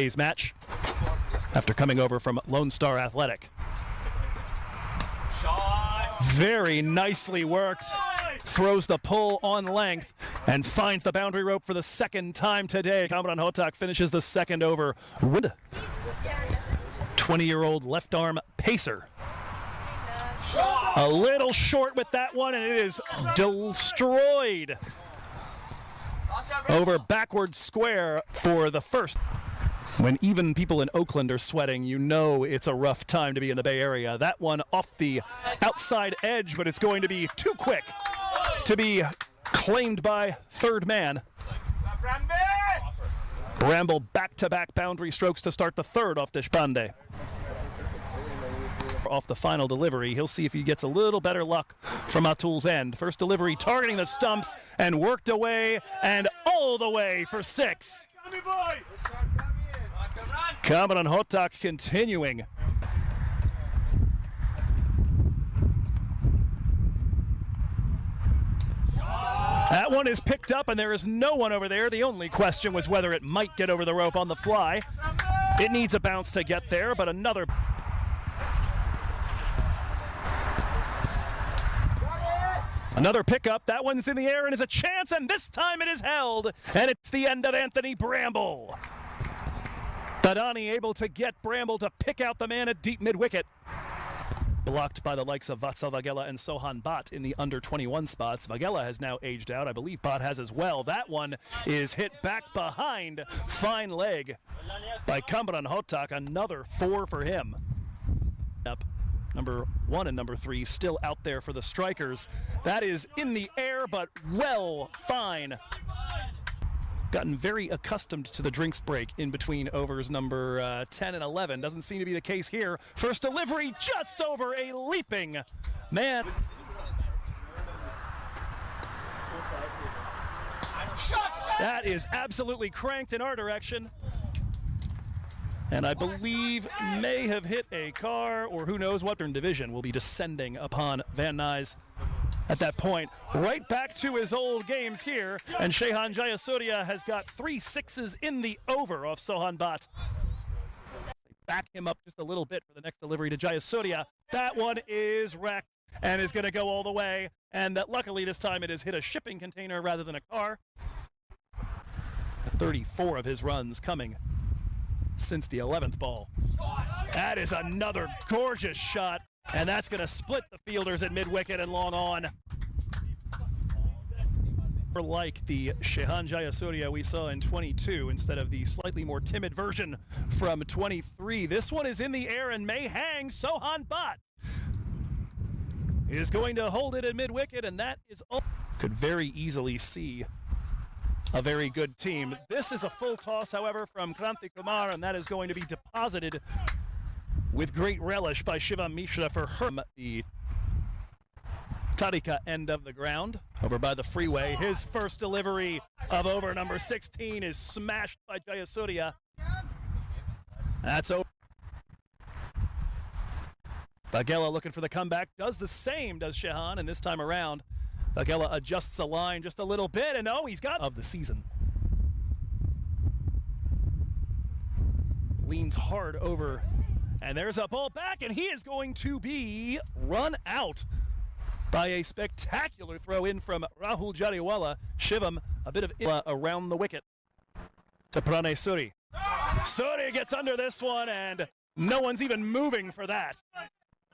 Today's match after coming over from Lone Star Athletic. Very nicely worked. Throws the pull on length and finds the boundary rope for the second time today. Kamran Hotak finishes the second over. 20-year-old left arm pacer. A little short with that one, and it is destroyed over backward square for the first. When even people in Oakland are sweating, you know it's a rough time to be in the Bay Area. That one off the outside edge, but it's going to be too quick to be claimed by third man. Bramble back-to-back boundary strokes to start the third off Deshpande. Off the final delivery, he'll see if he gets a little better luck from Atul's end. First delivery targeting the stumps and worked away and all the way for 6. Kamran Hotak continuing. That one is picked up and there is no one over there. The only question was whether it might get over the rope on the fly. It needs a bounce to get there, but another. Another pickup. That one's in the air and is a chance, and this time it is held. And it's the end of Anthony Bramble. Badani able to get Bramble to pick out the man at deep mid-wicket. Blocked by the likes of Vatsal Vagela and Sohan Bhatt in the under-21 spots. Vagela has now aged out. I believe Bhatt has as well. That one is hit back behind. Fine leg by Kamran Hotak. Another 4 for him. Up. Number 1 and number 3 still out there for the strikers. That is in the air, but well, fine. Gotten very accustomed to the drinks break in between overs number 10 and 11. Doesn't seem to be the case here. First delivery just over a leaping man. That is absolutely cranked in our direction. And I believe may have hit a car, or who knows what. Division will be descending upon Van Nuys at that point. Right back to his old games here, and Shehan Jayasuriya has got 3 sixes in the over off Sohan Bhatt. Back him up just a little bit for the next delivery to Jayasuriya. That one is wrecked and is going to go all the way, and that luckily this time it has hit a shipping container rather than a car. 34 of his runs coming since the 11th ball. That is another gorgeous shot, and that's going to split the fielders at mid-wicket and long on. Like the Shehan Jayasuriya we saw in 22 instead of the slightly more timid version from 23. This one is in the air and may hang. Sohan Bhatt is going to hold it at mid-wicket, and that is all. Could very easily see a very good team. This is a full toss, however, from Kranti Kumar, and that is going to be deposited with great relish by Shivam Mishra for her. The Tarika end of the ground, over by the freeway. His first delivery of over number 16 is smashed by Jayasuriya. That's over. Vagela looking for the comeback, does the same, does Shehan, and this time around, Vagela adjusts the line just a little bit, and oh, he's got of the season. Leans hard over, and there's a ball back, and he is going to be run out by a spectacular throw in from Rahul Jariwala. Shivam, a bit of around the wicket to Pranay Suri. Suri gets under this one, and no one's even moving for that.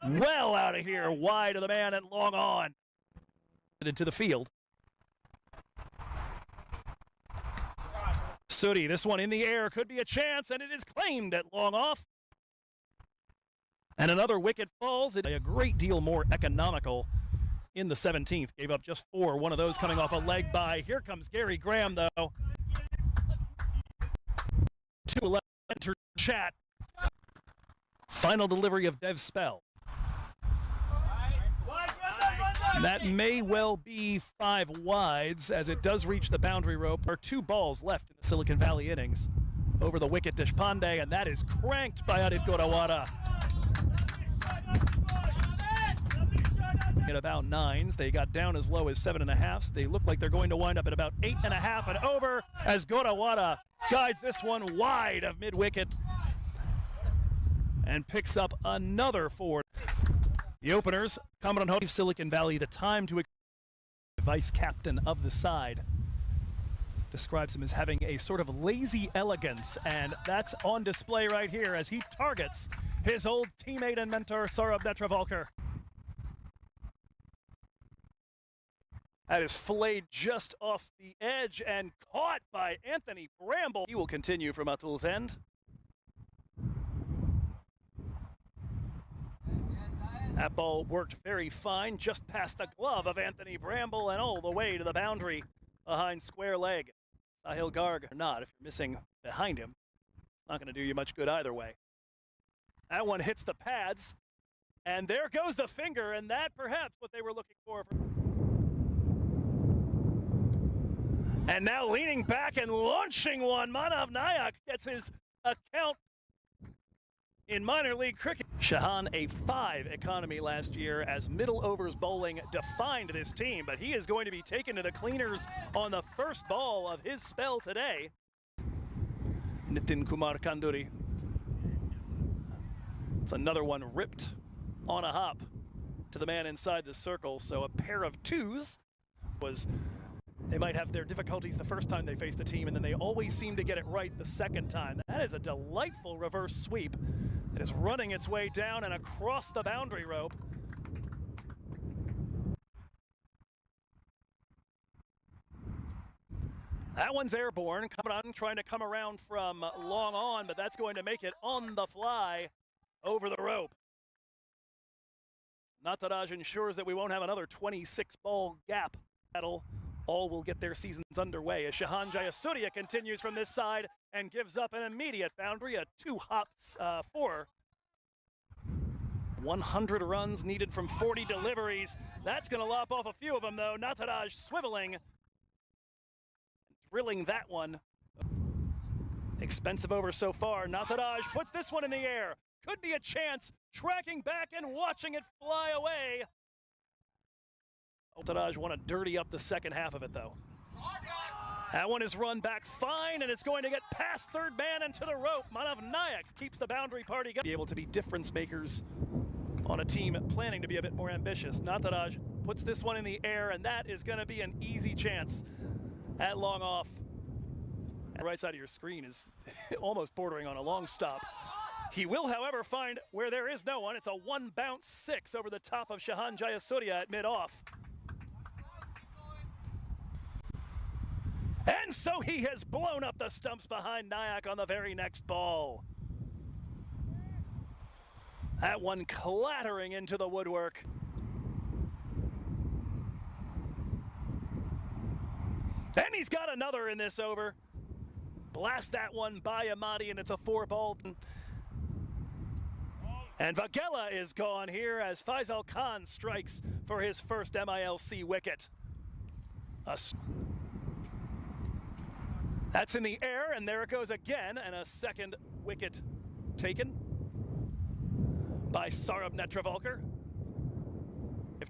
Well out of here, wide of the man and long on. Into the field. Suri, this one in the air, could be a chance, and it is claimed at long off. And another wicket falls. It's a great deal more economical in the 17th. Gave up just 4. One of those coming off a leg by. Here comes Gary Graham, though. 2-11 enter chat. Final delivery of Dev Spell. That may well be 5 wides as it does reach the boundary rope. There are 2 balls left in the Silicon Valley innings. Over the wicket, Deshpande, and that is cranked by Adit Gorawara. At about 9s, they got down as low as 7.5s. They look like they're going to wind up at about 8.5 and over as Gorawara Guides this one wide of mid-wicket and picks up another 4. The openers, Commodore Hope, Silicon Valley, the time to vice captain of the side. Describes him as having a sort of lazy elegance, and that's on display right here as he targets his old teammate and mentor, Saurabh Netravalkar. That is flayed just off the edge and caught by Anthony Bramble. He will continue from Atul's end. That ball worked very fine, just past the glove of Anthony Bramble and all the way to the boundary behind square leg. Sahil Garg or not, if you're missing behind him, not going to do you much good either way. That one hits the pads, and there goes the finger, and that perhaps what they were looking for. And now leaning back and launching one, Manav Nayak gets his account in minor league cricket. Shahan, a 5 economy last year as middle overs bowling defined this team, but he is going to be taken to the cleaners on the first ball of his spell today. Nitin Kumar Kanduri. It's another one ripped on a hop to the man inside the circle, so a pair of 2s was... They might have their difficulties the first time they faced a team, and then they always seem to get it right the second time. That is a delightful reverse sweep that is running its way down and across the boundary rope. That one's airborne, coming on, trying to come around from long on, but that's going to make it on the fly over the rope. Nataraj ensures that we won't have another 26-ball gap battle. All will get their seasons underway as Shahan Jayasuriya continues from this side and gives up an immediate boundary, a 2-hops 4. 100 runs needed from 40 deliveries. That's going to lop off a few of them, though. Nataraj swiveling, drilling that one. Expensive over so far. Nataraj puts this one in the air. Could be a chance, tracking back and watching it fly away. Nataraj want to dirty up the second half of it, though. That one is run back fine, and it's going to get past third man and to the rope. Manav Nayak keeps the boundary party going. Be able to be difference makers on a team planning to be a bit more ambitious. Nataraj puts this one in the air, and that is going to be an easy chance at long off. The right side of your screen is almost bordering on a long stop. He will, however, find where there is no one. It's a 1-bounce 6 over the top of Shahan Jayasuriya at mid-off. And so he has blown up the stumps behind Nayak on the very next ball. That one clattering into the woodwork. And he's got another in this over. Blast that one by Amadi, and it's a 4-ball. And Vagela is gone here as Faisal Khan strikes for his first MiLC wicket. That's in the air, and there it goes again, and a second wicket taken by Saurabh Netravalkar.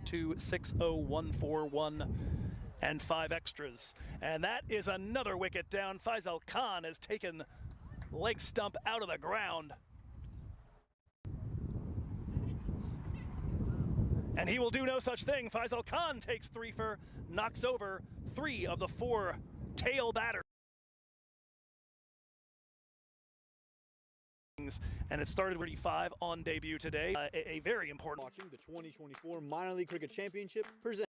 2, 6, 0, 1, 4, 1, and 5 extras. And that is another wicket down. Faisal Khan has taken leg stump out of the ground. And he will do no such thing. Faisal Khan takes 3 for, knocks over 3 of the 4 tail batters. And it started 35 on debut today. A very important. Watching the 2024 Minor League Cricket Championship presented.